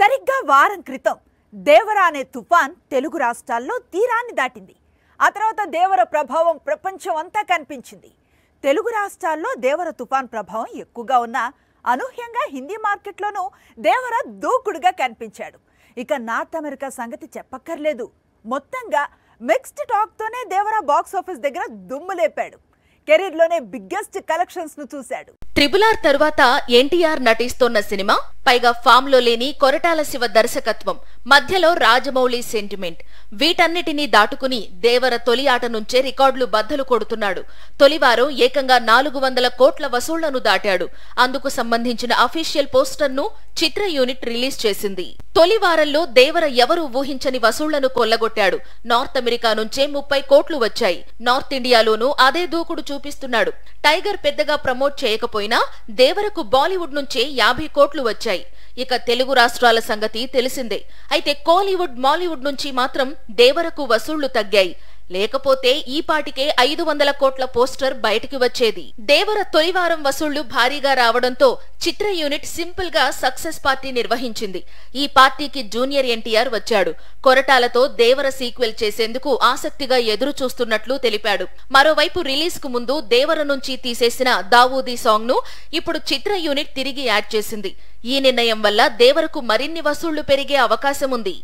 సరిగ్గా వారం క్రితం దేవరా అనే తుఫాన్ తెలుగు రాష్ట్రాల్లో తీరాన్ని దాటింది. ఆ తర్వాత దేవర ప్రభావం ప్రపంచం అంతా కనిపించింది. తెలుగు రాష్ట్రాల్లో దేవర తుఫాన్ ప్రభావం ఎక్కువగా ఉన్నా అనూహ్యంగా హిందీ మార్కెట్లోనూ దేవర దూకుడుగా కనిపించాడు. ఇక నార్త్ అమెరికా సంగతి చెప్పక్కర్లేదు. మొత్తంగా మిక్స్డ్ టాక్తోనే దేవర బాక్స్ ఆఫీస్ దగ్గర దుమ్ము లేపాడు. కెరీర్లోనే బిగ్గెస్ట్ కలెక్షన్స్ ను చూశాడు. RRR తరువాత ఎన్టీఆర్ నటిస్తోన్న సినిమా, పైగా ఫామ్ లో లేని కొరటాల శివ దర్శకత్వం, మధ్యలో రాజమౌళి సెంటిమెంట్, వీటన్నిటినీ దాటుకుని దేవర తొలి ఆట నుంచే రికార్డులు బద్దలు కొడుతున్నాడు. తొలివారం ఏకంగా 400 కోట్ల వసూళ్లను దాటాడు. అందుకు సంబంధించిన అఫీషియల్ పోస్టర్ ను చిత్ర యూనిట్ రిలీజ్ చేసింది. తొలి వారంలో దేవర ఎవరూ ఊహించని వసూళ్లను కొల్లగొట్టాడు. నార్త్ అమెరికా నుంచే 30 కోట్లు వచ్చాయి. నార్త్ ఇండియాలోనూ అదే దూకుడు చూపిస్తున్నాడు. టైగర్ పెద్దగా ప్రమోట్ చేయకపోయినా దేవరకు బాలీవుడ్ నుంచే 50 కోట్లు వచ్చాయి. ఇక తెలుగు రాష్ట్రాల సంగతి తెలిసిందే. అయితే కోలీవుడ్, మాలీవుడ్ నుంచి మాత్రం దేవరకు వసూళ్లు తగ్గాయి. లేకపోతే ఈ పాటికే 500 కోట్ల పోస్టర్ బయటికి వచ్చేది. దేవర తొలివారం వసూళ్లు భారీగా రావడంతో చిత్ర యూనిట్ సింపుల్ గా సక్సెస్ పార్టీ నిర్వహించింది. ఈ పార్టీకి జూనియర్ ఎన్టీఆర్ వచ్చాడు. కొరటాలతో దేవర సీక్వెల్ చేసేందుకు ఆసక్తిగా ఎదురు చూస్తున్నట్లు తెలిపాడు. మరోవైపు రిలీజ్ కు ముందు దేవర నుంచి తీసేసిన దావూదీ సాంగ్ ను ఇప్పుడు చిత్ర యూనిట్ తిరిగి యాడ్ చేసింది. ఈ నిర్ణయం వల్ల దేవరకు మరిన్ని వసూళ్లు పెరిగే అవకాశం ఉంది.